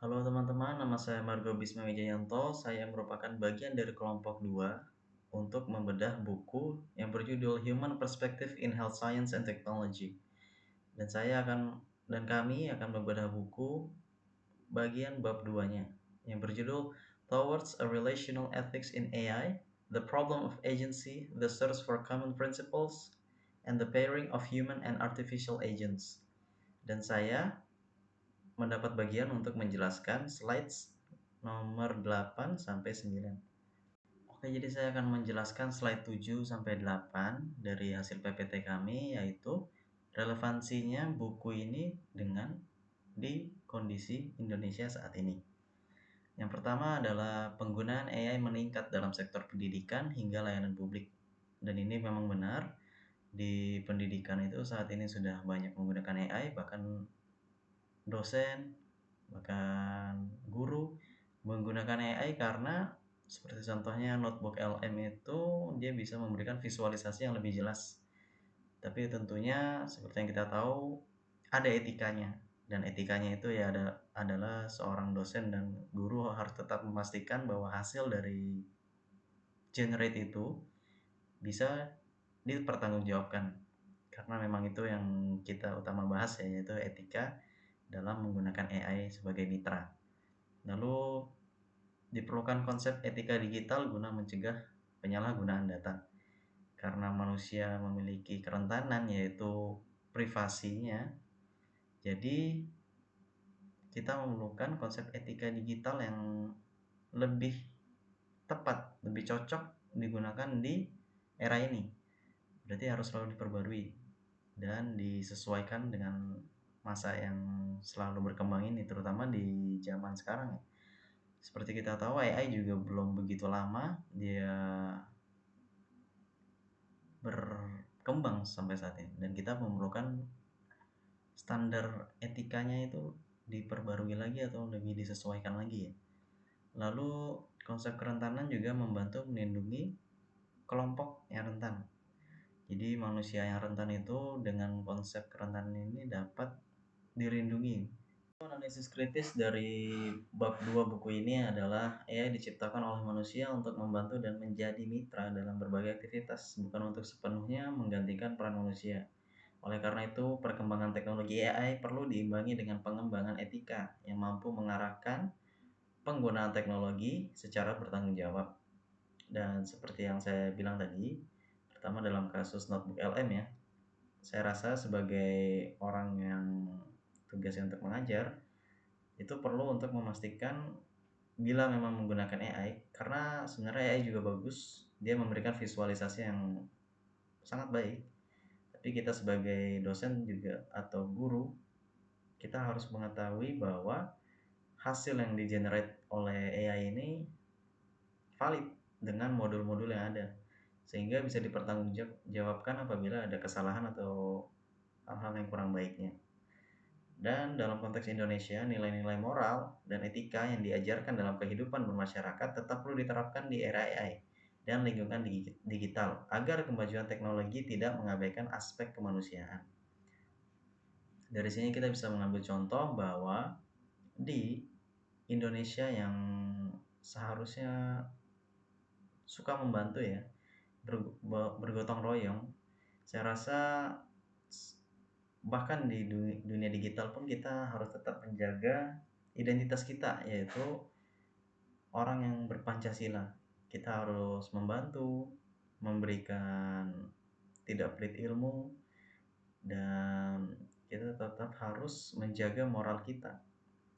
Halo teman-teman, nama saya Margo Bisma Wijayanto. Saya merupakan bagian dari kelompok 2 untuk membedah buku yang berjudul Human Perspective in Health Science and Technology. Dan kami akan membedah buku bagian bab 2-nya yang berjudul Towards a Relational Ethics in AI: The Problem of Agency, the Search for Common Principles, and the Pairing of Human and Artificial Agents. Dan saya mendapat bagian untuk menjelaskan slides nomor 8 sampai 9. Oke, jadi saya akan menjelaskan slide 7 sampai 8 dari hasil PPT kami, yaitu relevansinya buku ini di kondisi Indonesia saat ini. Yang pertama adalah penggunaan AI meningkat dalam sektor pendidikan hingga layanan publik. Dan ini memang benar, di pendidikan itu saat ini sudah banyak menggunakan AI, bahkan dosen, bahkan guru menggunakan AI karena seperti contohnya notebook LM itu dia bisa memberikan visualisasi yang lebih jelas. Tapi tentunya seperti yang kita tahu ada etikanya, dan etikanya itu ya adalah seorang dosen dan guru harus tetap memastikan bahwa hasil dari generate itu bisa dipertanggungjawabkan. Karena memang itu yang kita utama bahas, yaitu etika dalam menggunakan AI sebagai mitra. Lalu diperlukan konsep etika digital guna mencegah penyalahgunaan data. Karena manusia memiliki kerentanan yaitu privasinya, jadi kita memerlukan konsep etika digital yang lebih tepat, lebih cocok digunakan di era ini. Berarti harus selalu diperbarui dan disesuaikan dengan masa yang selalu berkembang ini, terutama di zaman sekarang ya. Seperti kita tahu AI juga belum begitu lama dia berkembang sampai saat ini, dan kita memerlukan standar etikanya itu diperbarui lagi atau lebih disesuaikan lagi ya. Lalu konsep kerentanan juga membantu melindungi kelompok yang rentan. Jadi manusia yang rentan itu dengan konsep kerentanan ini dapat dilindungi. Analisis kritis dari bab 2 buku ini adalah AI diciptakan oleh manusia untuk membantu dan menjadi mitra dalam berbagai aktivitas, bukan untuk sepenuhnya menggantikan peran manusia. Oleh karena itu, perkembangan teknologi AI perlu diimbangi dengan pengembangan etika yang mampu mengarahkan penggunaan teknologi secara bertanggung jawab. Dan seperti yang saya bilang tadi, pertama dalam kasus notebook LM ya, saya rasa sebagai orang yang tugasnya untuk mengajar, itu perlu untuk memastikan bila memang menggunakan AI, karena sebenarnya AI juga bagus, dia memberikan visualisasi yang sangat baik. Tapi kita sebagai dosen juga atau guru, kita harus mengetahui bahwa hasil yang di-generate oleh AI ini valid dengan modul-modul yang ada, sehingga bisa dipertanggungjawabkan apabila ada kesalahan atau hal-hal yang kurang baiknya. Dan dalam konteks Indonesia, nilai-nilai moral dan etika yang diajarkan dalam kehidupan bermasyarakat tetap perlu diterapkan di era AI dan lingkungan digital agar kemajuan teknologi tidak mengabaikan aspek kemanusiaan. Dari sini kita bisa mengambil contoh bahwa di Indonesia yang seharusnya suka membantu ya, bergotong royong, saya rasa bahkan di dunia digital pun kita harus tetap menjaga identitas kita, yaitu orang yang berpancasila. Kita harus membantu, memberikan tidak pelit ilmu, dan kita tetap harus menjaga moral kita.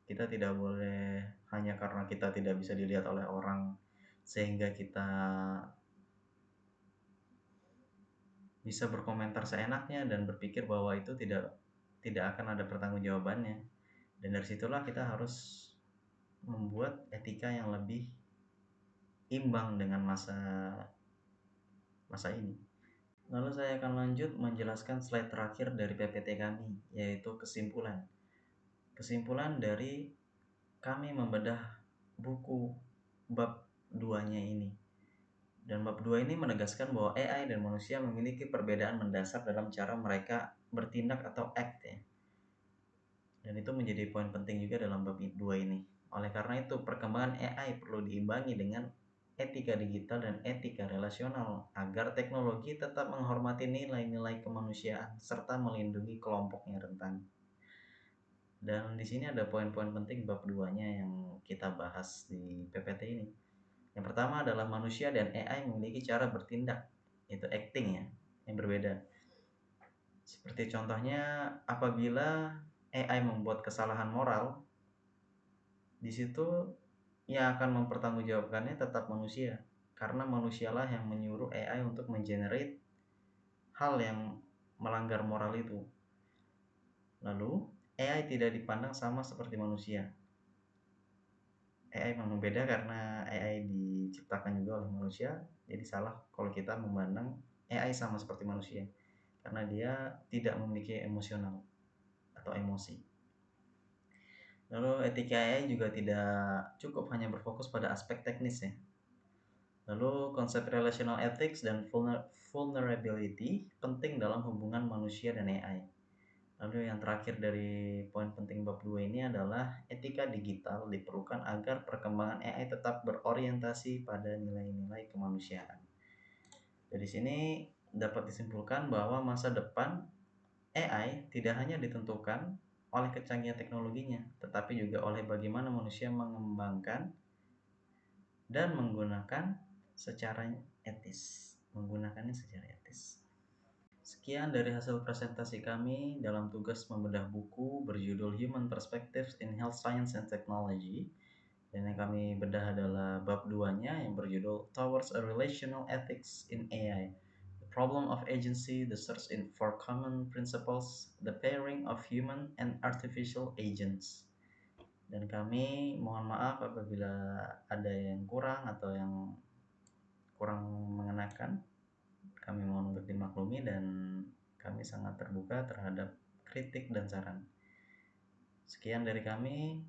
Kita tidak boleh hanya karena kita tidak bisa dilihat oleh orang sehingga kita bisa berkomentar seenaknya dan berpikir bahwa itu tidak akan ada pertanggungjawabannya. Dan dari situlah kita harus membuat etika yang lebih imbang dengan masa ini. Lalu saya akan lanjut menjelaskan slide terakhir dari PPT kami, yaitu kesimpulan. Kesimpulan dari kami membedah buku bab 2-nya ini. Dan bab 2 ini menegaskan bahwa AI dan manusia memiliki perbedaan mendasar dalam cara mereka bertindak atau act ya. Dan itu menjadi poin penting juga dalam bab 2 ini. Oleh karena itu, perkembangan AI perlu diimbangi dengan etika digital dan etika relasional agar teknologi tetap menghormati nilai-nilai kemanusiaan serta melindungi kelompok yang rentan. Dan di sini ada poin-poin penting bab 2-nya yang kita bahas di PPT ini. Yang pertama adalah manusia dan AI memiliki cara bertindak, yaitu acting ya, yang berbeda. Seperti contohnya apabila AI membuat kesalahan moral, di situ yang akan mempertanggungjawabkannya tetap manusia, karena manusialah yang menyuruh AI untuk mengenerate hal yang melanggar moral itu. Lalu, AI tidak dipandang sama seperti manusia. AI memang beda karena AI diciptakan juga oleh manusia, jadi salah kalau kita memandang AI sama seperti manusia, karena dia tidak memiliki emosional atau emosi. Lalu etika AI juga tidak cukup hanya berfokus pada aspek teknis ya. Lalu konsep relational ethics dan vulnerability penting dalam hubungan manusia dan AI. Lalu yang terakhir dari poin penting bab 2 ini adalah etika digital diperlukan agar perkembangan AI tetap berorientasi pada nilai-nilai kemanusiaan. Dari sini dapat disimpulkan bahwa masa depan AI tidak hanya ditentukan oleh kecanggihan teknologinya, tetapi juga oleh bagaimana manusia mengembangkan dan menggunakannya secara etis. Sekian dari hasil presentasi kami dalam tugas membedah buku berjudul Human Perspectives in Health Science and Technology. Dan yang kami bedah adalah bab 2-nya yang berjudul Towards a Relational Ethics in AI. The Problem of Agency, the Search for Common Principles, the Pairing of Human and Artificial Agents. Dan kami mohon maaf apabila ada yang kurang atau yang kurang mengenakan. Kami mohon untuk dimaklumi dan kami sangat terbuka terhadap kritik dan saran. Sekian dari kami.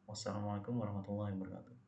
Wassalamualaikum warahmatullahi wabarakatuh.